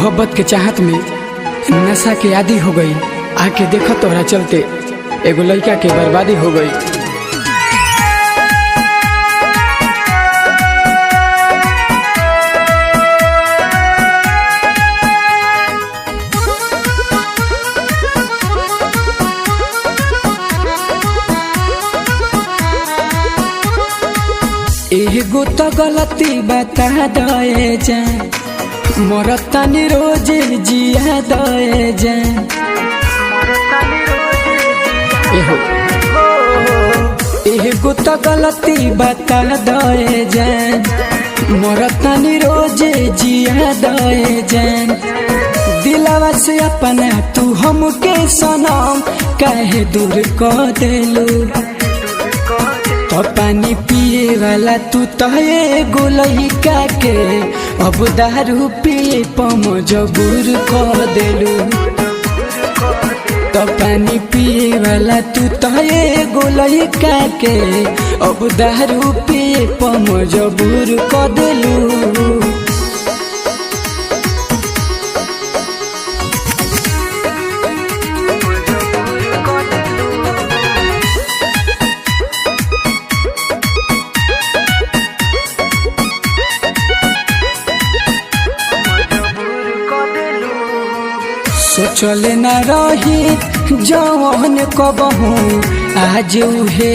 मोहब्बत के चाहत में नशा के आदी हो गई। आके देखो तोहरा चलते एगो लड़का के बर्बादी हो गई। एगो तो गलती बता दे जान, मरतानी रोज जिया दे जान। एगो तो गलती बता दे जान, मरतानी रोज जिया दे जान। दिलवा से अपना तू हमके सनम काहे दूर कर देलू। तो पानी पिए वाला तू तो एगो लइका के अब दारू पिए प मजबूर कर देलू। तो पानी पिए वाला तू तो एगो लइका के अब दारू पिए प मजबूर कर देलू। सोचले न रही जवन कबहू आज उहे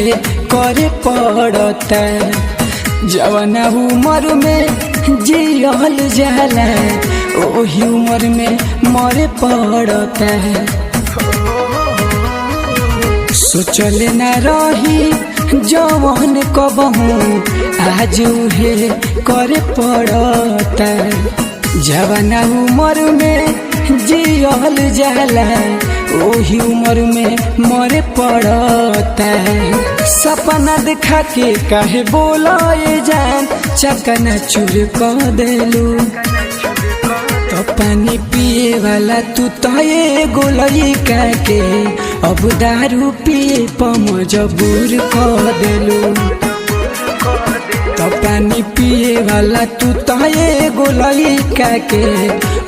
करे पड़ता। जवन उम्र में जियल जाला ओही उम्र में मरे पड़ता। सोचले न रही जवन कबहू आज उहे करे पड़ता। जवन उम्र में जियल जाला ओही उम्र में मरे पड़ता। सपना दिखा के काहे बोलाए जान, चकना चूर कर देलू। तो पानी पिए वाला तू तो एगो लइका के अब दारू पिए प मजबूर कर देलू। तो पानी पिए वाला तू तो एगो लइका के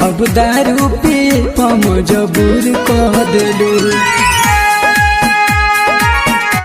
अब दारू पिए प मजबूर कर देलू।